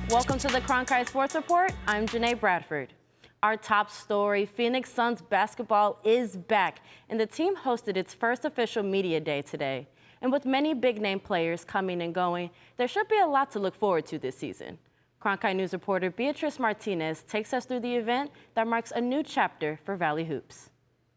Welcome to the Cronkite Sports Report. I'm Janae Bradford. Our top story, Phoenix Suns basketball is back, and the team hosted its first official media day today. And with many big-name players coming and going, there should be a lot to look forward to this season. Cronkite News reporter Beatrice Martinez takes us through the event that marks a new chapter for Valley Hoops.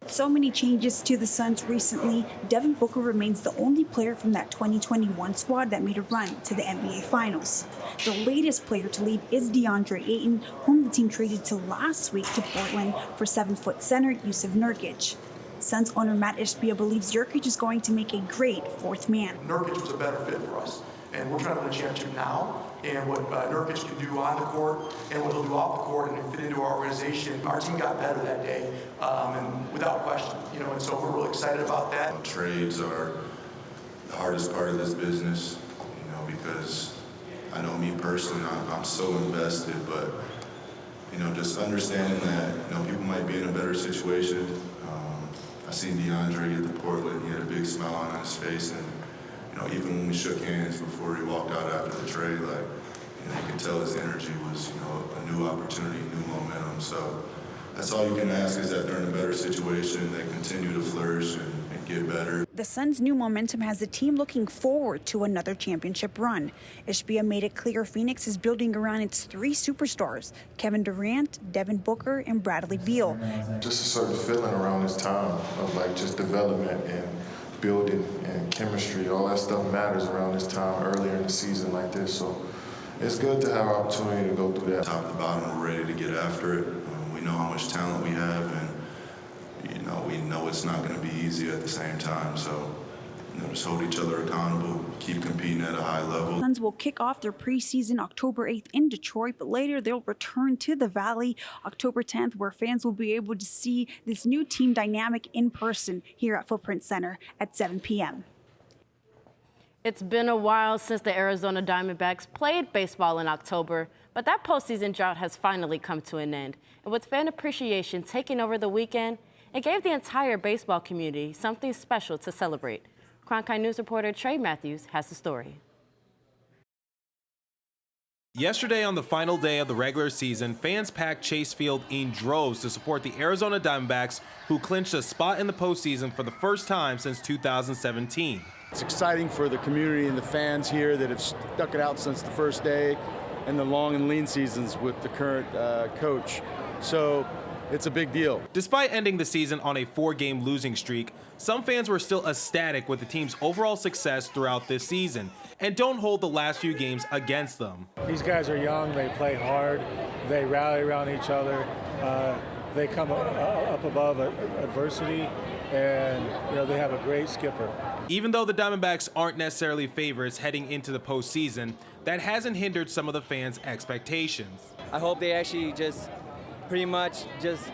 So many changes to the Suns recently. Devin Booker remains the only player from that 2021 squad that made a run to the NBA Finals. The latest player to leave is DeAndre Ayton, whom the team traded to last week to Portland for 7-foot center Jusuf Nurkic. Suns owner Matt Ishbia believes Nurkic is going to make a great fourth man. Nurkic was a better fit for us, and we're trying to win a championship now. And what Nurkic can do on the court and what he'll do off the court and fit into our organization, our team got better that day, and without question, and so we're really excited about that. Trades are the hardest part of this business, because I know me personally, I'm so invested, but just understanding that people might be in a better situation. I seen DeAndre get to Portland, he had a big smile on his face, and even when we shook hands before he walked out after the trade, you could tell his energy was, a new opportunity, new momentum. So that's all you can ask, is that they're in a better situation, they continue to flourish and get better. The Suns' new momentum has the team looking forward to another championship run. Ishbia made it clear Phoenix is building around its three superstars, Kevin Durant, Devin Booker, and Bradley Beal. Just a certain feeling around this time of just development and building and chemistry. All that stuff matters around this time, earlier in the season like this. So it's good to have an opportunity to go through that. Top to bottom, we're ready to get after it. We know how much talent we have, and we know it's not going to be easy at the same time. So just hold each other accountable, keep competing at a high level. Suns will kick off their preseason October 8th in Detroit, but later they'll return to the Valley October 10th, where fans will be able to see this new team dynamic in person here at Footprint Center at 7 p.m. It's been a while since the Arizona Diamondbacks played baseball in October, but that postseason drought has finally come to an end. And with fan appreciation taking over the weekend, it gave the entire baseball community something special to celebrate. Cronkite News reporter Trey Matthews has the story. Yesterday, on the final day of the regular season, fans packed Chase Field in droves to support the Arizona Diamondbacks, who clinched a spot in the postseason for the first time since 2017. It's exciting for the community and the fans here that have stuck it out since the first day and the long and lean seasons with the current coach. So it's a big deal. Despite ending the season on a 4-game losing streak, some fans were still ecstatic with the team's overall success throughout this season and don't hold the last few games against them. These guys are young, they play hard, they rally around each other, they come up above adversity, and they have a great skipper. Even though the Diamondbacks aren't necessarily favorites heading into the postseason, that hasn't hindered some of the fans' expectations. I hope they actually just pretty much just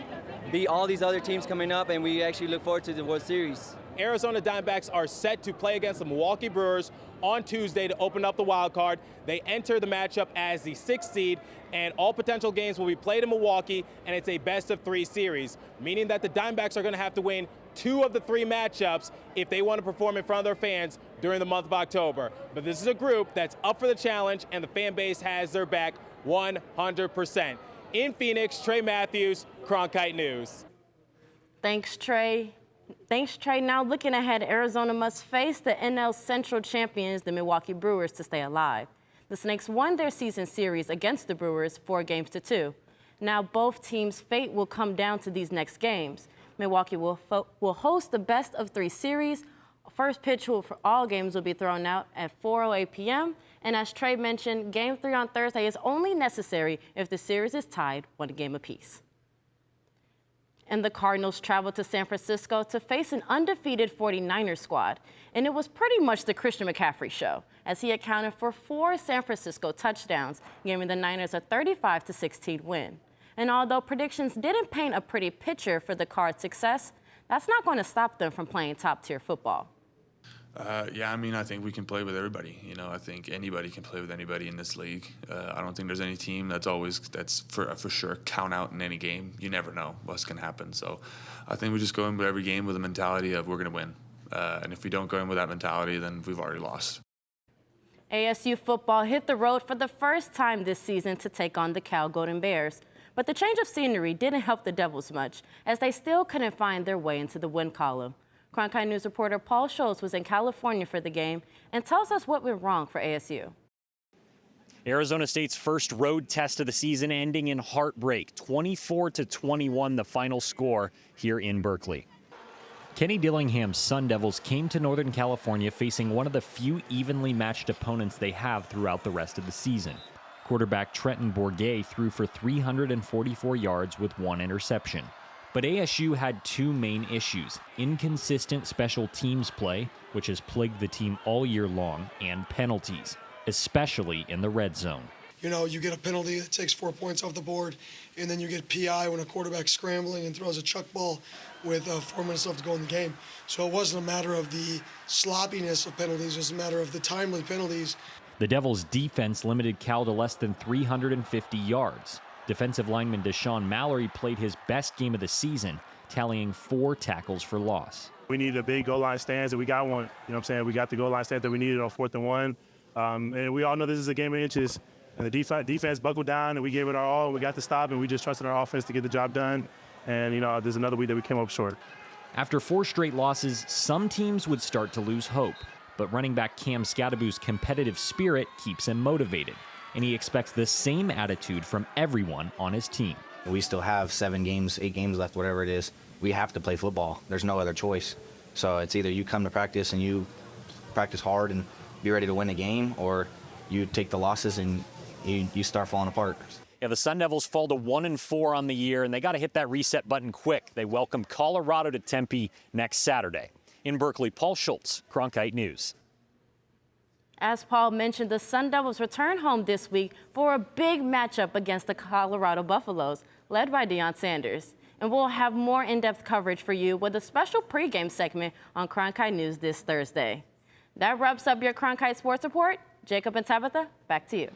beat all these other teams coming up, and we actually look forward to the World Series. Arizona Diamondbacks are set to play against the Milwaukee Brewers on Tuesday to open up the wild card. They enter the matchup as the 6th seed, and all potential games will be played in Milwaukee, and it's a best-of-3 series, meaning that the Diamondbacks are going to have to win 2 of the 3 matchups if they want to perform in front of their fans during the month of October. But this is a group that's up for the challenge, and the fan base has their back 100%. In Phoenix, Trey Matthews, Cronkite News. Thanks, Trey. Now looking ahead, Arizona must face the NL Central champions, the Milwaukee Brewers, to stay alive. The Snakes won their season series against the Brewers 4-2. Now both teams' fate will come down to these next games. Milwaukee will host the best-of-3 series. First pitch for all games will be thrown out at 4:08 p.m. And as Trey mentioned, Game 3 on Thursday is only necessary if the series is tied 1 game apiece. And the Cardinals traveled to San Francisco to face an undefeated 49ers squad. And it was pretty much the Christian McCaffrey show, as he accounted for 4 San Francisco touchdowns, giving the Niners a 35-16 win. And although predictions didn't paint a pretty picture for the Cards' success, that's not going to stop them from playing top-tier football. I think we can play with everybody. I think anybody can play with anybody in this league. I don't think there's any team that's for sure count out in any game. You never know what's going to happen. So I think we just go into every game with a mentality of we're going to win. And if we don't go in with that mentality, then we've already lost. ASU football hit the road for the first time this season to take on the Cal Golden Bears. But the change of scenery didn't help the Devils much, as they still couldn't find their way into the win column. Cronkite News reporter Paul Schultz was in California for the game and tells us what went wrong for ASU. Arizona State's first road test of the season ending in heartbreak, 24-21 the final score here in Berkeley. Kenny Dillingham's Sun Devils came to Northern California facing one of the few evenly matched opponents they have throughout the rest of the season. Quarterback Trenton Bourguet threw for 344 yards with 1 interception. But ASU had 2 main issues: inconsistent special teams play, which has plagued the team all year long, and penalties, especially in the red zone. You know, you get a penalty that takes 4 points off the board, and then you get PI when a quarterback's scrambling and throws a chuck ball with 4 minutes left to go in the game. So it wasn't a matter of the sloppiness of penalties, it was a matter of the timely penalties. The Devils' defense limited Cal to less than 350 yards. Defensive lineman Deshaun Mallory played his best game of the season, tallying 4 tackles for loss. We needed a big goal line stance, and we got one. You know what I'm saying? We got the goal line stance that we needed on 4th and 1. And we all know this is a game of inches. And the defense buckled down, and we gave it our all, and we got the stop, and we just trusted our offense to get the job done. And, you know, there's another week that we came up short. After 4 straight losses, some teams would start to lose hope. But running back Cam Scadaboo's competitive spirit keeps him motivated. And he expects the same attitude from everyone on his team. We still have 7 games, 8 games left, whatever it is. We have to play football. There's no other choice. So it's either you come to practice and you practice hard and be ready to win a game, or you take the losses and you start falling apart. Yeah, the Sun Devils fall to 1-4 on the year, and they got to hit that reset button quick. They welcome Colorado to Tempe next Saturday. In Berkeley, Paul Schultz, Cronkite News. As Paul mentioned, the Sun Devils return home this week for a big matchup against the Colorado Buffaloes, led by Deion Sanders. And we'll have more in-depth coverage for you with a special pregame segment on Cronkite News this Thursday. That wraps up your Cronkite Sports Report. Jacob and Tabitha, back to you.